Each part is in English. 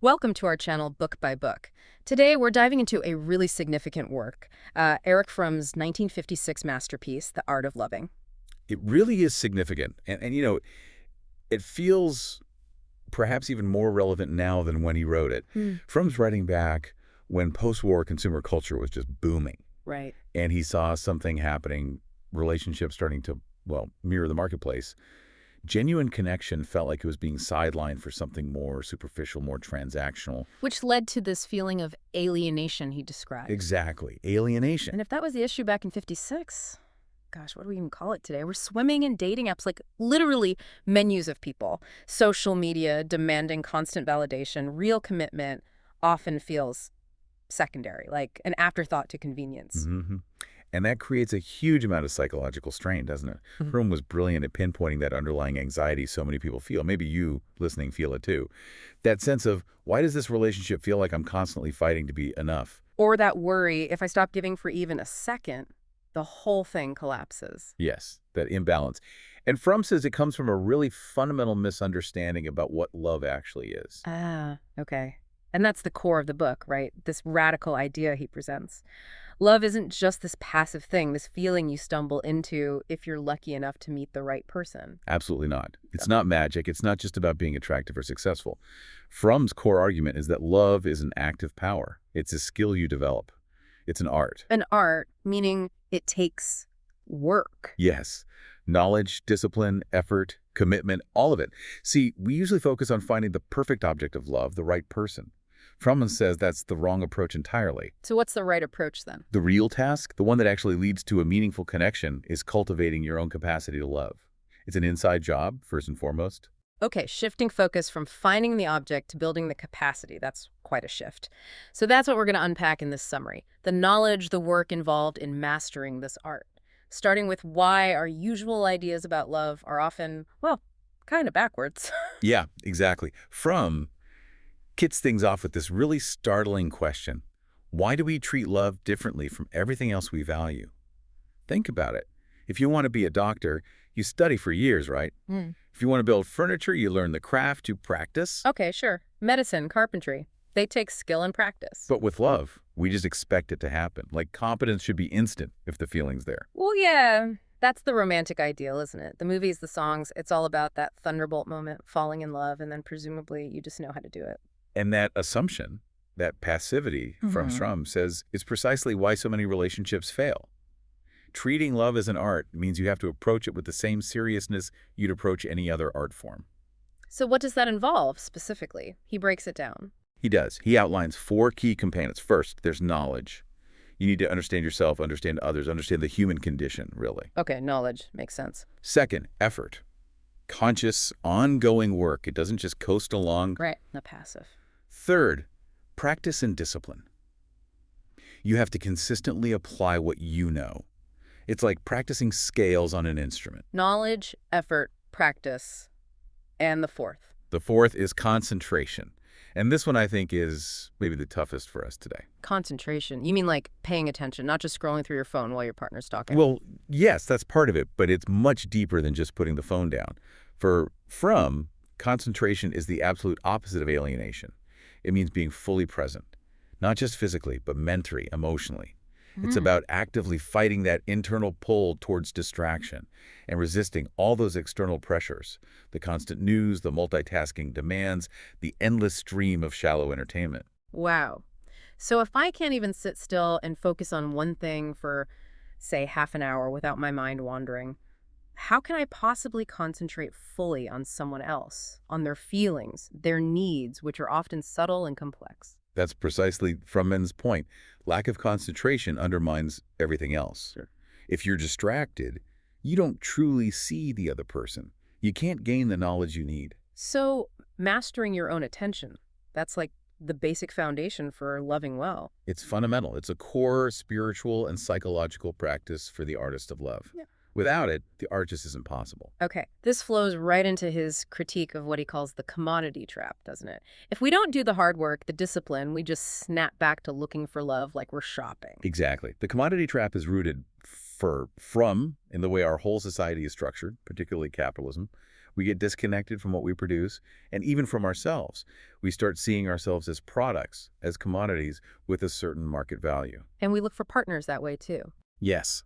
Welcome to our channel, Book by Book. Today, we're diving into a really significant work, Erich Fromm's 1956 masterpiece, The Art of Loving. It really is significant. It feels perhaps even more relevant now than when he wrote it. Hmm. Fromm's writing back when post-war consumer culture was just booming, Right. and he saw something happening, relationships starting to, well, mirror the marketplace. Genuine connection felt like it was being sidelined for something more superficial, more transactional. Which led to this feeling of alienation he described. Exactly. Alienation. And if that was the issue back in 56, gosh, what do we even call it today? We're swimming in dating apps, like literally menus of people. Social media demanding constant validation, real commitment often feels secondary, like an afterthought to convenience. hmm And that creates a huge amount of psychological strain, doesn't it? Mhm. Fromm was brilliant at pinpointing that underlying anxiety so many people feel. Maybe you, listening, feel it too. That sense of, why does this relationship feel like I'm constantly fighting to be enough? Or that worry, if I stop giving for even a second, the whole thing collapses. Yes, that imbalance. And Fromm says it comes from a really fundamental misunderstanding about what love actually is. Ah, okay. And that's the core of the book, right? This radical idea he presents. Love isn't just this passive thing, this feeling you stumble into if you're lucky enough to meet the right person. Absolutely not. It's not magic. It's not just about being attractive or successful. Fromm's core argument is that love is an active power. It's a skill you develop. It's an art. An art, meaning it takes work. Yes. Knowledge, discipline, effort, commitment, all of it. See, we usually focus on finding the perfect object of love, the right person. Fromm says that's the wrong approach entirely. So what's the right approach then? The real task, the one that actually leads to a meaningful connection, is cultivating your own capacity to love. It's an inside job, first and foremost. Okay, shifting focus from finding the object to building the capacity. That's quite a shift. So that's what we're going to unpack in this summary. The knowledge, the work involved in mastering this art. Starting with why our usual ideas about love are often, well, kind of backwards. Yeah, exactly. Fromm kicks things off with this really startling question. Why do we treat love differently from everything else we value? Think about it. If you want to be a doctor, you study for years, right? Hmm. If you want to build furniture, you learn the craft, you practice. Okay, sure. Medicine, carpentry. They take skill and practice. But with love, we just expect it to happen. Like competence should be instant if the feeling's there. Well, yeah, that's the romantic ideal, isn't it? The movies, the songs, it's all about that thunderbolt moment, falling in love, and then presumably you just know how to do it. And that assumption, that passivity from Mhm. Fromm says is precisely why so many relationships fail. Treating love as an art means you have to approach it with the same seriousness you'd approach any other art form. So what does that involve specifically? He breaks it down. He does. He outlines 4 key components. First, there's knowledge. You need to understand yourself, understand others, understand the human condition, really. Okay, knowledge makes sense. Second, effort. Conscious, ongoing work. It doesn't just coast along. Right, not passive. Third, practice and discipline. You have to consistently apply what you know. It's like practicing scales on an instrument. Knowledge, effort, practice, and the fourth. The fourth is concentration. And this one, I think, is maybe the toughest for us today. Concentration. You mean like paying attention, not just scrolling through your phone while your partner's talking? Well, yes, that's part of it, but it's much deeper than just putting the phone down. For Fromm, concentration is the absolute opposite of alienation. It means being fully present, not just physically, but mentally, emotionally. It's about actively fighting that internal pull towards distraction and resisting all those external pressures, the constant news, the multitasking demands, the endless stream of shallow entertainment. Wow. So if I can't even sit still and focus on one thing for, say, half an hour without my mind wandering, how can I possibly concentrate fully on someone else, on their feelings, their needs, which are often subtle and complex? That's precisely Fromm's point. Lack of concentration undermines everything else. Sure. If you're distracted, you don't truly see the other person. You can't gain the knowledge you need. So mastering your own attention, that's like the basic foundation for loving well. It's fundamental. It's a core spiritual and psychological practice for the artist of love. Yeah. Without it, the art just isn't possible. Okay, this flows right into his critique of what he calls the commodity trap, doesn't it? If we don't do the hard work, the discipline, we just snap back to looking for love like we're shopping. Exactly. The commodity trap is rooted from in the way our whole society is structured, particularly capitalism, We get disconnected from what we produce, and even from ourselves. We start seeing ourselves as products, as commodities with a certain market value. And we look for partners that way too. Yes.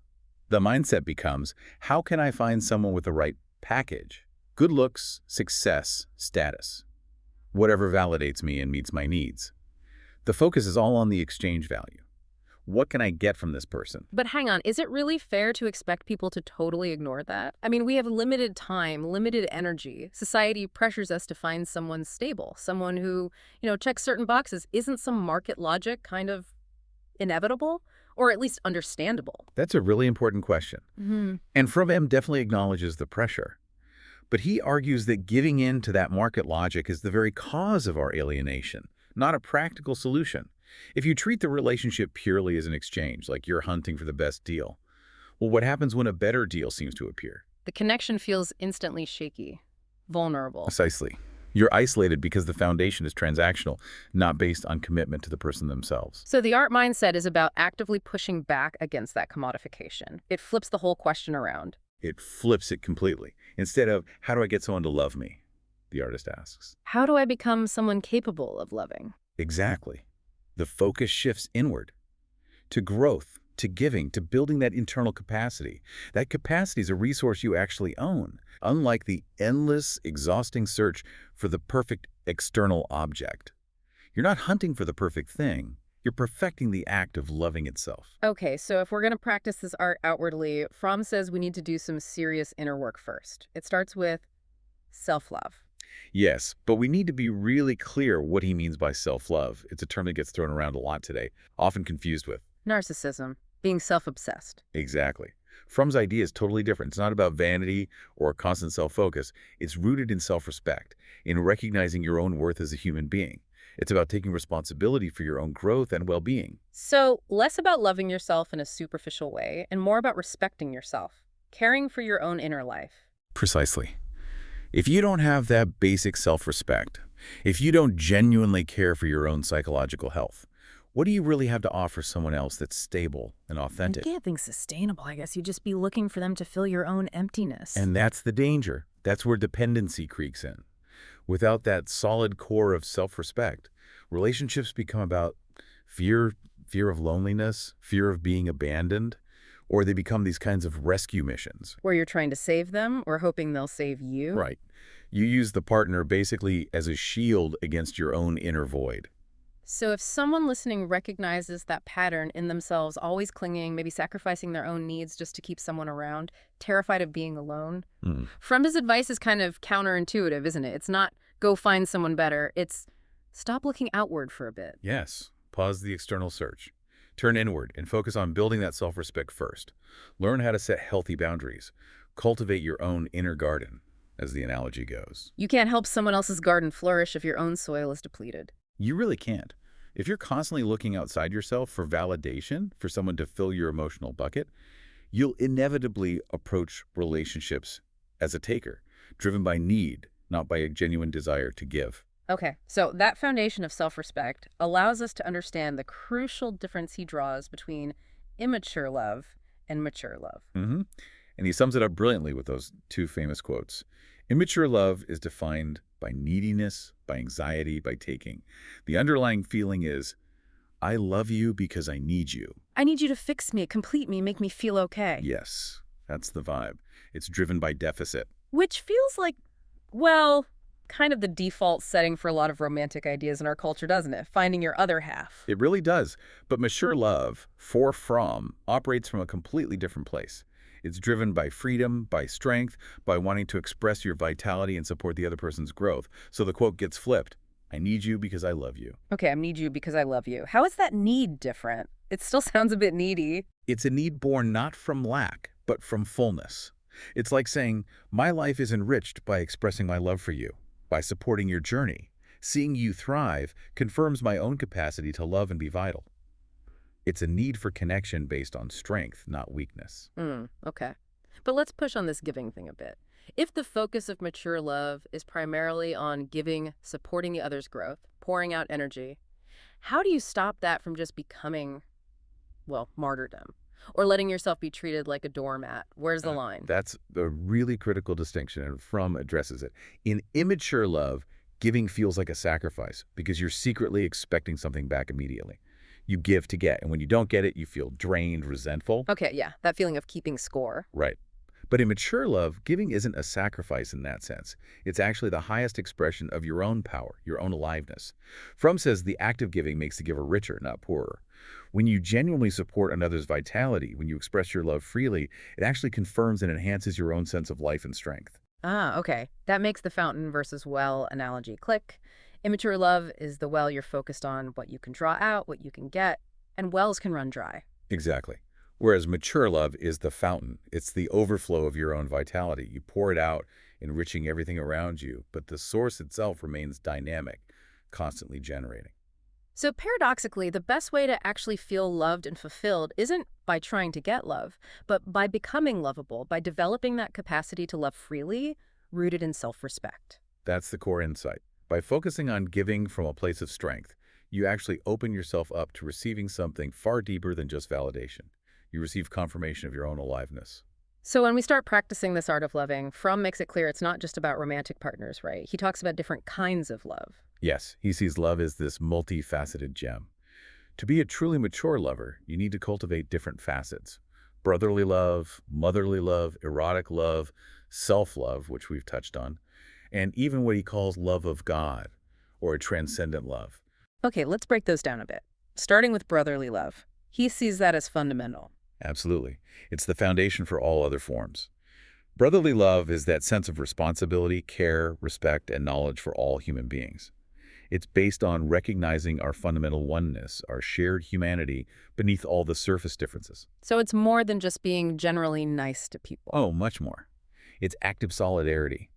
The mindset becomes, how can I find someone with the right package? Good looks, success, status. Whatever validates me and meets my needs. The focus is all on the exchange value. What can I get from this person? But hang on, is it really fair to expect people to totally ignore that? I mean, we have limited time, limited energy. Society pressures us to find someone stable, someone who, checks certain boxes. Isn't some market logic kind of inevitable? Or at least understandable? That's a really important question. And Fromm definitely acknowledges the pressure. But he argues that giving in to that market logic is the very cause of our alienation, not a practical solution. If you treat the relationship purely as an exchange, like you're hunting for the best deal, well, what happens when a better deal seems to appear? The connection feels instantly shaky, vulnerable. Precisely. You're isolated because the foundation is transactional, not based on commitment to the person themselves. So the art mindset is about actively pushing back against that commodification. It flips the whole question around. It flips it completely. Instead of, how do I get someone to love me? The artist asks. How do I become someone capable of loving? Exactly. The focus shifts inward to growth, to giving, to building that internal capacity. That capacity is a resource you actually own, unlike the endless, exhausting search for the perfect external object. You're not hunting for the perfect thing. You're perfecting the act of loving itself. Okay, so if we're going to practice this art outwardly, Fromm says we need to do some serious inner work first. It starts with self-love. Yes, but we need to be really clear what he means by self-love. It's a term that gets thrown around a lot today, often confused with Narcissism, being self-obsessed. exactly. Fromm's idea is totally different. It's not about vanity or constant self-focus. It's rooted in self-respect, in recognizing your own worth as a human being. It's about taking responsibility for your own growth and well-being. So less about loving yourself in a superficial way and more about respecting yourself, caring for your own inner life. Precisely. If you don't have that basic self-respect, if you don't genuinely care for your own psychological health, what do you really have to offer someone else that's stable and authentic? You can't think sustainable, I guess. You'd just be looking for them to fill your own emptiness. And that's the danger. That's where dependency creeps in. Without that solid core of self-respect, relationships become about fear of loneliness, fear of being abandoned, or they become these kinds of rescue missions. Where you're trying to save them or hoping they'll save you. Right. You use the partner basically as a shield against your own inner void. So if someone listening recognizes that pattern in themselves, always clinging, maybe sacrificing their own needs just to keep someone around, terrified of being alone, Fromm's advice is kind of counterintuitive, isn't it? It's not go find someone better. It's stop looking outward for a bit. Yes. Pause the external search. Turn inward and focus on building that self-respect first. Learn how to set healthy boundaries. Cultivate your own inner garden, as the analogy goes. You can't help someone else's garden flourish if your own soil is depleted. You really can't. If you're constantly looking outside yourself for validation, for someone to fill your emotional bucket, you'll inevitably approach relationships as a taker, driven by need, not by a genuine desire to give. Okay, so that foundation of self-respect allows us to understand the crucial difference he draws between immature love and mature love. And he sums it up brilliantly with those two famous quotes. Immature love is defined by neediness, by anxiety, by taking. The underlying feeling is, I love you because I need you. I need you to fix me, complete me, make me feel okay. Yes, that's the vibe. It's driven by deficit. Which feels like, well, kind of the default setting for a lot of romantic ideas in our culture, doesn't it? Finding your other half. It really does. But mature love, for Fromm, operates from a completely different place. It's driven by freedom, by strength, by wanting to express your vitality and support the other person's growth. So the quote gets flipped. I need you because I love you. Okay, I need you because I love you. How is that need different? It still sounds a bit needy. It's a need born not from lack, but from fullness. It's like saying, my life is enriched by expressing my love for you, by supporting your journey. Seeing you thrive confirms my own capacity to love and be vital. It's a need for connection based on strength, not weakness. Okay. But let's push on this giving thing a bit. If the focus of mature love is primarily on giving, supporting the other's growth, pouring out energy, how do you stop that from just becoming, well, martyrdom? Or letting yourself be treated like a doormat. Where's the line? That's a really critical distinction, and Fromm addresses it. In immature love, giving feels like a sacrifice because you're secretly expecting something back immediately. You give to get, and when you don't get it, you feel drained, resentful. Okay, yeah, that feeling of keeping score. Right. But in mature love, giving isn't a sacrifice in that sense. It's actually the highest expression of your own power, your own aliveness. Fromm says the act of giving makes the giver richer, not poorer. When you genuinely support another's vitality, when you express your love freely, it actually confirms and enhances your own sense of life and strength. Ah, okay. That makes the fountain versus well analogy click. Immature love is the well you're focused on what you can draw out, what you can get, and wells can run dry. Exactly. Whereas mature love is the fountain. It's the overflow of your own vitality. You pour it out, enriching everything around you, but the source itself remains dynamic, constantly generating. So paradoxically, the best way to actually feel loved and fulfilled isn't by trying to get love, but by becoming lovable, by developing that capacity to love freely, rooted in self-respect. That's the core insight. By focusing on giving from a place of strength, you actually open yourself up to receiving something far deeper than just validation. You receive confirmation of your own aliveness. So when we start practicing this art of loving, Fromm makes it clear it's not just about romantic partners, right? He talks about different kinds of love. Yes, he sees love as this multifaceted gem. To be a truly mature lover, you need to cultivate different facets. Brotherly love, motherly love, erotic love, self-love, which we've touched on, and even what he calls love of God, or a transcendent love. Okay, let's break those down a bit. Starting with brotherly love. He sees that as fundamental. Absolutely. It's the foundation for all other forms. Brotherly love is that sense of responsibility, care, respect, and knowledge for all human beings. It's based on recognizing our fundamental oneness, our shared humanity, beneath all the surface differences. So it's more than just being generally nice to people. Oh, much more. It's active solidarity.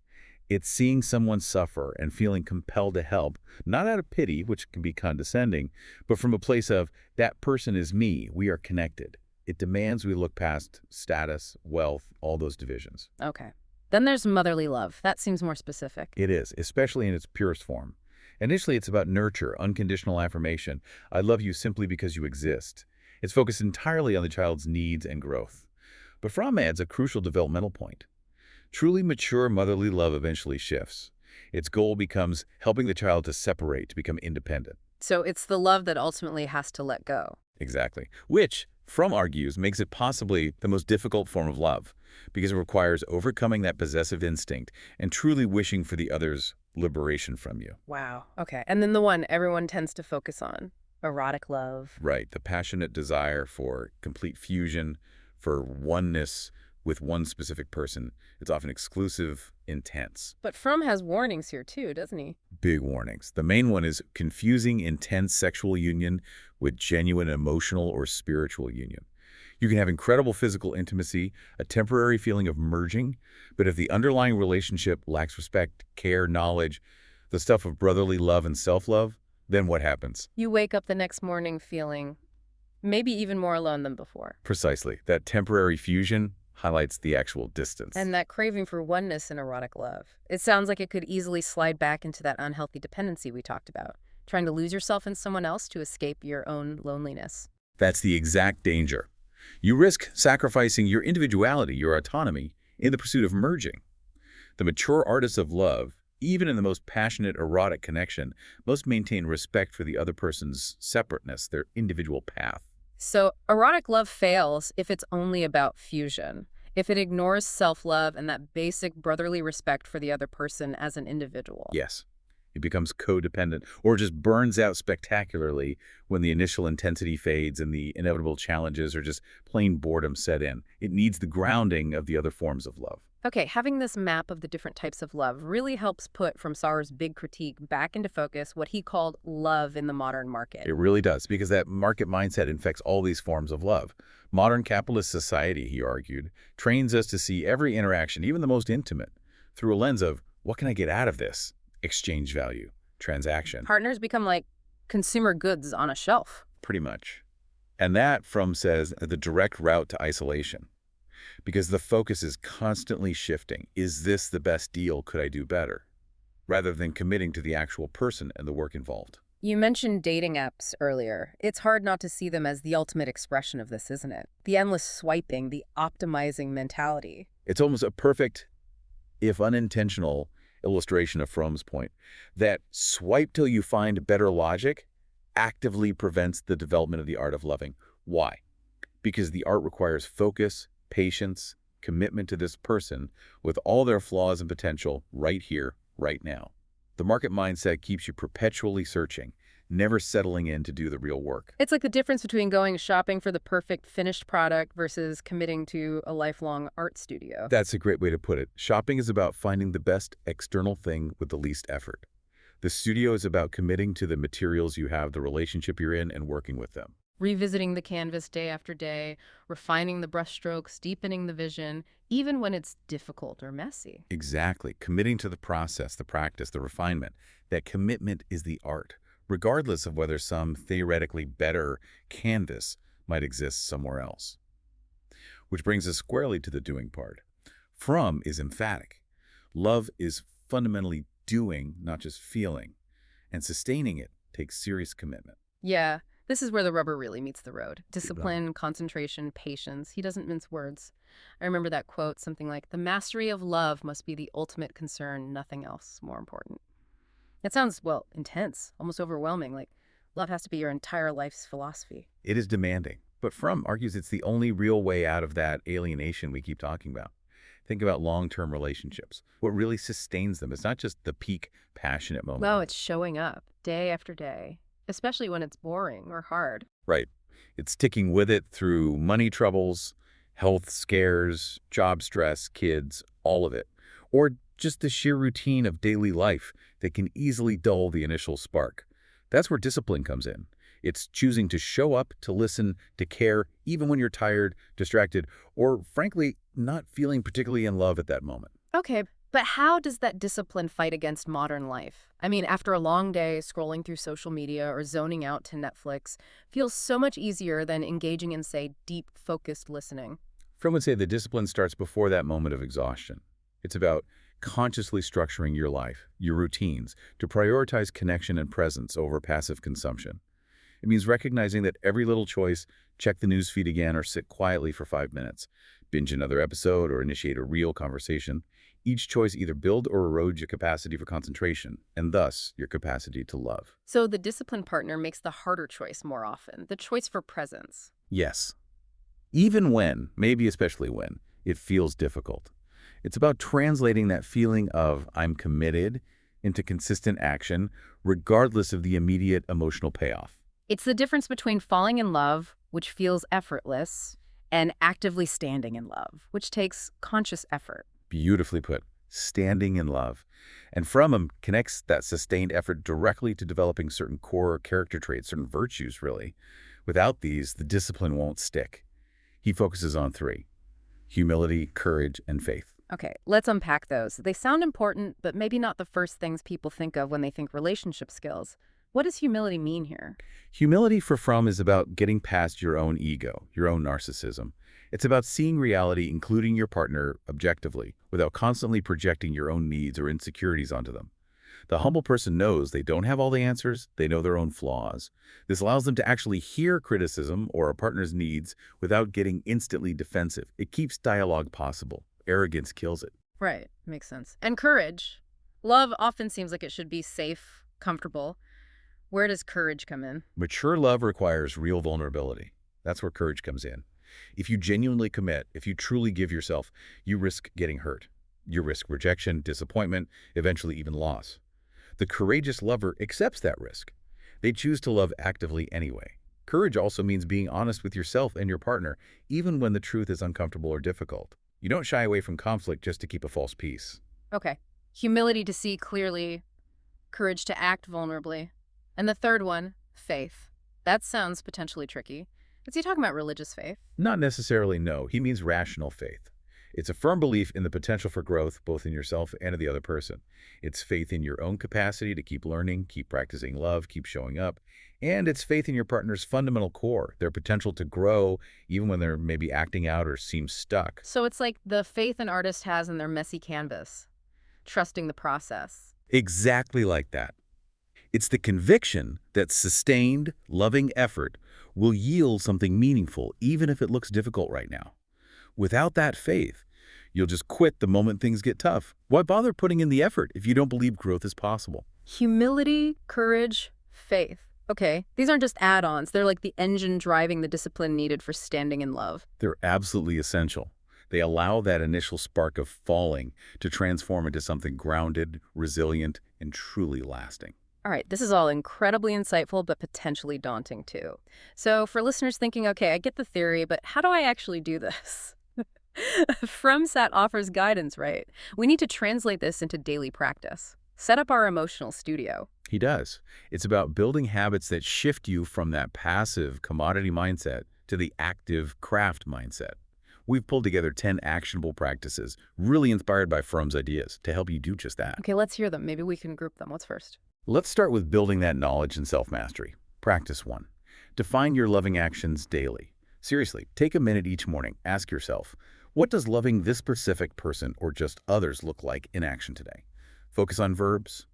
It's seeing someone suffer and feeling compelled to help, not out of pity, which can be condescending, but from a place of, that person is me, we are connected. It demands we look past status, wealth, all those divisions. Okay. Then there's motherly love. That seems more specific. It is, especially in its purest form. Initially, it's about nurture, unconditional affirmation. I love you simply because you exist. It's focused entirely on the child's needs and growth. But Fromm adds a crucial developmental point. Truly mature motherly love eventually shifts. Its goal becomes helping the child to separate, to become independent. So it's the love that ultimately has to let go. Exactly. Which, Fromm argues, makes it possibly the most difficult form of love, because it requires overcoming that possessive instinct and truly wishing for the other's liberation from you. Wow. Okay. And then the one everyone tends to focus on, erotic love. Right. The passionate desire for complete fusion, for oneness with one specific person. It's often exclusive, intense. But Fromm has warnings here too, doesn't he? Big warnings. The main one is confusing intense sexual union with genuine emotional or spiritual union. You can have incredible physical intimacy, a temporary feeling of merging, but if the underlying relationship lacks respect, care, knowledge, the stuff of brotherly love and self-love, then what happens? You wake up the next morning feeling maybe even more alone than before. Precisely. That temporary fusion highlights the actual distance. And that craving for oneness in erotic love. It sounds like it could easily slide back into that unhealthy dependency we talked about, trying to lose yourself in someone else to escape your own loneliness. That's the exact danger. You risk sacrificing your individuality, your autonomy, in the pursuit of merging. The mature artists of love, even in the most passionate erotic connection, must maintain respect for the other person's separateness, their individual path. So erotic love fails if it's only about fusion, if it ignores self-love and that basic brotherly respect for the other person as an individual. Yes, it becomes codependent or just burns out spectacularly when the initial intensity fades and the inevitable challenges or just plain boredom set in. It needs the grounding of the other forms of love. Okay, having this map of the different types of love really helps put, from Sarr's big critique, back into focus what he called love in the modern market. It really does, because that market mindset infects all these forms of love. Modern capitalist society, he argued, trains us to see every interaction, even the most intimate, through a lens of, what can I get out of this? Exchange value, transaction. Partners become like consumer goods on a shelf. Pretty much. And that, Fromm says, the direct route to isolation. Because the focus is constantly shifting. Is this the best deal? Could I do better? Rather than committing to the actual person and the work involved. You mentioned dating apps earlier. It's hard not to see them as the ultimate expression of this, isn't it? The endless swiping, the optimizing mentality. It's almost a perfect, if unintentional, illustration of Fromm's point, that swipe till you find better logic actively prevents the development of the art of loving. Why? Because the art requires focus, patience, commitment to this person with all their flaws and potential right here, right now. The market mindset keeps you perpetually searching, never settling in to do the real work. It's like the difference between going shopping for the perfect finished product versus committing to a lifelong art studio. That's a great way to put it. Shopping is about finding the best external thing with the least effort. The studio is about committing to the materials you have, the relationship you're in, and working with them. Revisiting the canvas day after day, refining the brushstrokes, deepening the vision, even when it's difficult or messy. Exactly. Committing to the process, the practice, the refinement. That commitment is the art, regardless of whether some theoretically better canvas might exist somewhere else. Which brings us squarely to the doing part. Fromm is emphatic. Love is fundamentally doing, not just feeling. And sustaining it takes serious commitment. Yeah, this is where the rubber really meets the road. Discipline, concentration, patience. He doesn't mince words. I remember that quote, something like, "The mastery of love must be the ultimate concern, nothing else more important." It sounds, well, intense, almost overwhelming, like love has to be your entire life's philosophy. It is demanding, but Fromm argues it's the only real way out of that alienation we keep talking about. Think about long-term relationships. What really sustains them is not just the peak passionate moment. Well, it's showing up day after day, especially when it's boring or hard. Right. It's sticking with it through money troubles, health scares, job stress, kids, all of it. Or just the sheer routine of daily life that can easily dull the initial spark. That's where discipline comes in. It's choosing to show up, to listen, to care, even when you're tired, distracted, or frankly, not feeling particularly in love at that moment. Okay, but how does that discipline fight against modern life? I mean, after a long day scrolling through social media or zoning out to Netflix feels so much easier than engaging in, say, deep, focused listening. Fromm would say the discipline starts before that moment of exhaustion. It's about consciously structuring your life, your routines, to prioritize connection and presence over passive consumption. It means recognizing that every little choice, check the news feed again or sit quietly for 5 minutes, binge another episode or initiate a real conversation, each choice either builds or erodes your capacity for concentration, and thus your capacity to love. So the discipline partner makes the harder choice more often, the choice for presence. Yes. Even when, maybe especially when, it feels difficult. It's about translating that feeling of I'm committed into consistent action, regardless of the immediate emotional payoff. It's the difference between falling in love, which feels effortless, and actively standing in love, which takes conscious effort. Beautifully put. Standing in love. And Fromm connects that sustained effort directly to developing certain core character traits, certain virtues, really. Without these, the discipline won't stick. He focuses on three: humility, courage, and faith. Okay, let's unpack those. They sound important, but maybe not the first things people think of when they think relationship skills. What does humility mean here? Humility for Fromm is about getting past your own ego, your own narcissism. It's about seeing reality, including your partner, objectively, without constantly projecting your own needs or insecurities onto them. The humble person knows they don't have all the answers, they know their own flaws. This allows them to actually hear criticism or a partner's needs without getting instantly defensive. It keeps dialogue possible. Arrogance kills it. Right, makes sense. And courage. Love often seems like it should be safe, comfortable. Where does courage come in? Mature love requires real vulnerability. That's where courage comes in. If you genuinely commit, if you truly give yourself, you risk getting hurt. You risk rejection, disappointment, eventually even loss. The courageous lover accepts that risk. They choose to love actively anyway. Courage also means being honest with yourself and your partner, even when the truth is uncomfortable or difficult. You don't shy away from conflict just to keep a false peace. Okay. Humility to see clearly, courage to act vulnerably. And the third one, faith. That sounds potentially tricky. Is he talking about religious faith? Not necessarily, no. He means rational faith. It's a firm belief in the potential for growth, both in yourself and in the other person. It's faith in your own capacity to keep learning, keep practicing love, keep showing up. And it's faith in your partner's fundamental core, their potential to grow, even when they're maybe acting out or seem stuck. So it's like the faith an artist has in their messy canvas, trusting the process. Exactly like that. It's the conviction that sustained, loving effort will yield something meaningful, even if it looks difficult right now. Without that faith, you'll just quit the moment things get tough. Why bother putting in the effort if you don't believe growth is possible? Humility, courage, faith. Okay, these aren't just add-ons. They're like the engine driving the discipline needed for standing in love. They're absolutely essential. They allow that initial spark of falling to transform into something grounded, resilient, and truly lasting. All right, this is all incredibly insightful, but potentially daunting too. So for listeners thinking, okay, I get the theory, but how do I actually do this? FromSat offers guidance, right? We need to translate this into daily practice. Set up our emotional studio. He does. It's about building habits that shift you from that passive commodity mindset to the active craft mindset. We've pulled together 10 actionable practices, really inspired by Fromm's ideas, to help you do just that. Okay, let's hear them. Maybe we can group them. What's first? Let's start with building that knowledge and self-mastery. Practice 1. Define your loving actions daily. Seriously, take a minute each morning. Ask yourself, what does loving this specific person or just others look like in action today? Focus on verbs,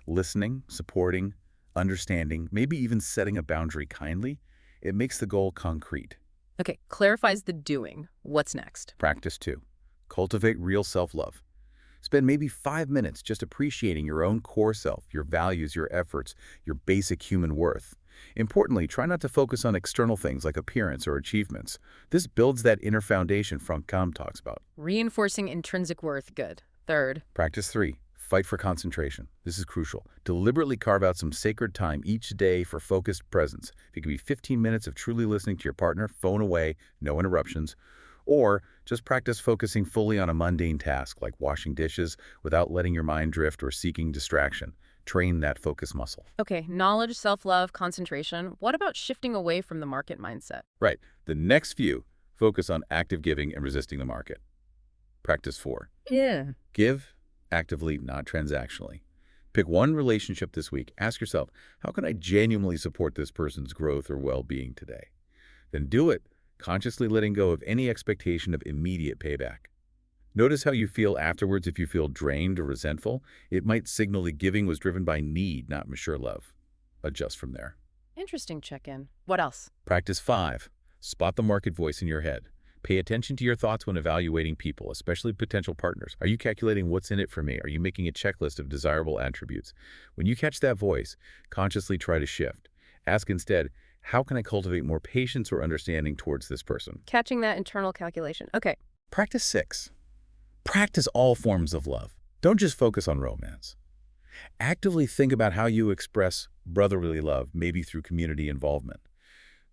listening, supporting, understanding, maybe even setting a boundary kindly. It makes the goal concrete. Okay, clarifies the doing. What's next? Practice 2. Cultivate real self-love. Spend maybe 5 minutes just appreciating your own core self, your values, your efforts, your basic human worth. Importantly, try not to focus on external things like appearance or achievements. This builds that inner foundation Fromm talks about. Reinforcing intrinsic worth. Good. Third. Practice 3. Fight for concentration. This is crucial. Deliberately carve out some sacred time each day for focused presence. It could be 15 minutes of truly listening to your partner, phone away, no interruptions. Or just practice focusing fully on a mundane task like washing dishes without letting your mind drift or seeking distraction. Train that focus muscle. Okay, knowledge, self-love, concentration. What about shifting away from the market mindset? Right. The next few, focus on active giving and resisting the market. Practice 4. Yeah. Give actively, not transactionally. Pick one relationship this week. Ask yourself, how can I genuinely support this person's growth or well-being today? Then do it, consciously letting go of any expectation of immediate payback. Notice how you feel afterwards. If you feel drained or resentful, it might signal that giving was driven by need, not mature love. Adjust from there. Interesting check-in. What else? Practice 5. Spot the market voice in your head. Pay attention to your thoughts when evaluating people, especially potential partners. Are you calculating what's in it for me? Are you making a checklist of desirable attributes? When you catch that voice, consciously try to shift. Ask instead, how can I cultivate more patience or understanding towards this person? Catching that internal calculation. Okay. Practice 6. Practice all forms of love. Don't just focus on romance. Actively think about how you express brotherly love, maybe through community involvement.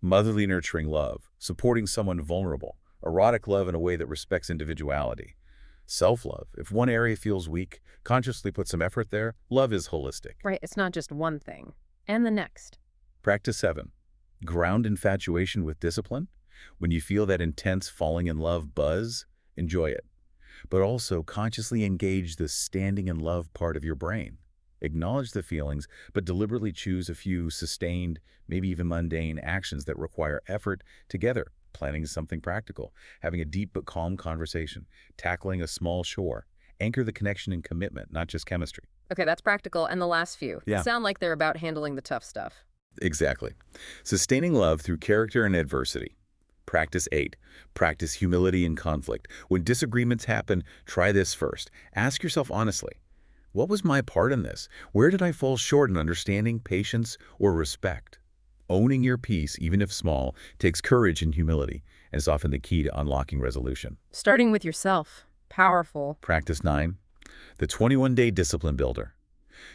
Motherly nurturing love, supporting someone vulnerable. Erotic love in a way that respects individuality. Self-love. If one area feels weak, consciously put some effort there. Love is holistic. Right, it's not just one thing. And the next. Practice 7. Ground infatuation with discipline. When you feel that intense falling in love buzz, enjoy it. But also consciously engage the standing in love part of your brain. Acknowledge the feelings, but deliberately choose a few sustained, maybe even mundane actions that require effort together. Planning something practical, having a deep but calm conversation, tackling a small chore. Anchor the connection in commitment, not just chemistry. Okay, that's practical. And the last few. Yeah. Sound like they're about handling the tough stuff. Exactly. Sustaining love through character and adversity. Practice 8. Practice humility in conflict. When disagreements happen, try this first. Ask yourself honestly, what was my part in this? Where did I fall short in understanding, patience, or respect? Owning your peace, even if small, takes courage and humility, and is often the key to unlocking resolution. Starting with yourself. Powerful. Practice 9. The 21-day discipline builder.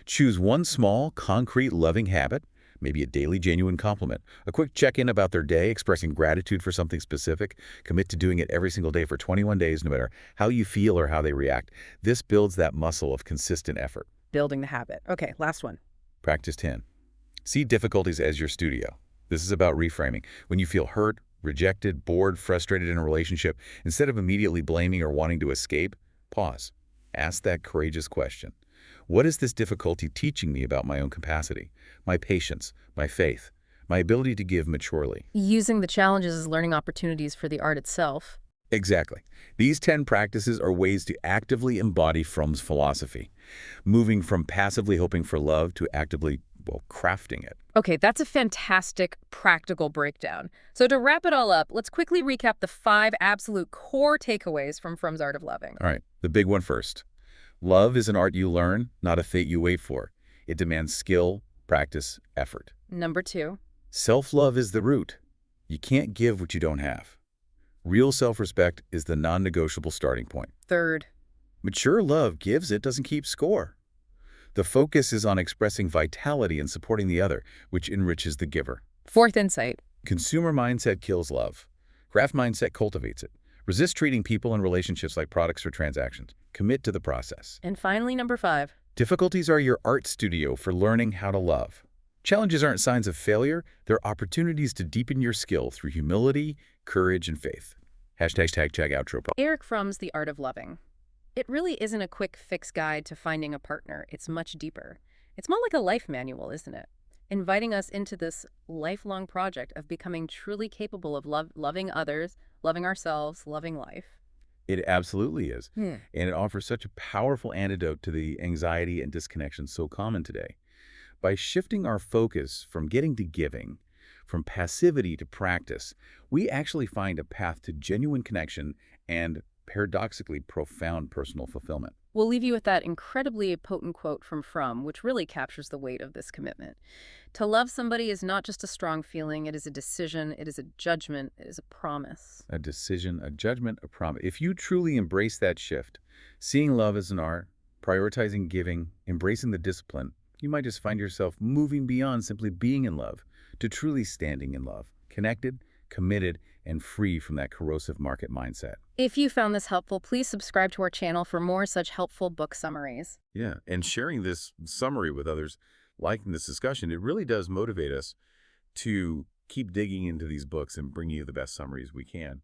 Choose one small, concrete, loving habit, maybe a daily genuine compliment, a quick check-in about their day, expressing gratitude for something specific. Commit to doing it every single day for 21 days, no matter how you feel or how they react. This builds that muscle of consistent effort. Building the habit. Okay, last one. Practice 10. See difficulties as your studio. This is about reframing. When you feel hurt, rejected, bored, frustrated in a relationship, instead of immediately blaming or wanting to escape, pause. Ask that courageous question. What is this difficulty teaching me about my own capacity, my patience, my faith, my ability to give maturely? Using the challenges as learning opportunities for the art itself. Exactly. These 10 practices are ways to actively embody Fromm's philosophy, moving from passively hoping for love to actively well, crafting it. Okay, that's a fantastic practical breakdown. So to wrap it all up, let's quickly recap the 5 absolute core takeaways from Fromm's Art of Loving. All right, the big one first. Love is an art you learn, not a fate you wait for. It demands skill, practice, effort. Number 2. Self-love is the root. You can't give what you don't have. Real self-respect is the non-negotiable starting point. Third. Mature love gives, it doesn't keep score. The focus is on expressing vitality and supporting the other, which enriches the giver. Fourth insight. Consumer mindset kills love. Craft mindset cultivates it. Resist treating people and relationships like products or transactions. Commit to the process. And finally, number 5. Difficulties are your art studio for learning how to love. Challenges aren't signs of failure. They're opportunities to deepen your skill through humility, courage, and faith. Hashtag outro. Erich Fromm's The Art of Loving. It really isn't a quick fix guide to finding a partner. It's much deeper. It's more like a life manual, isn't it? Inviting us into this lifelong project of becoming truly capable of loving others, loving ourselves, loving life. It absolutely is. Hmm. And it offers such a powerful antidote to the anxiety and disconnection so common today. By shifting our focus from getting to giving, from passivity to practice, we actually find a path to genuine connection and, paradoxically, profound personal fulfillment. We'll leave you with that incredibly potent quote from Fromm, which really captures the weight of this commitment. To love somebody is not just a strong feeling, it is a decision, it is a judgment, it is a promise. A decision, a judgment, a promise. If you truly embrace that shift, seeing love as an art, prioritizing giving, embracing the discipline, you might just find yourself moving beyond simply being in love to truly standing in love, connected, committed, and free from that corrosive market mindset. If you found this helpful, please subscribe to our channel for more such helpful book summaries. Yeah, and sharing this summary with others, liking this discussion, it really does motivate us to keep digging into these books and bringing you the best summaries we can.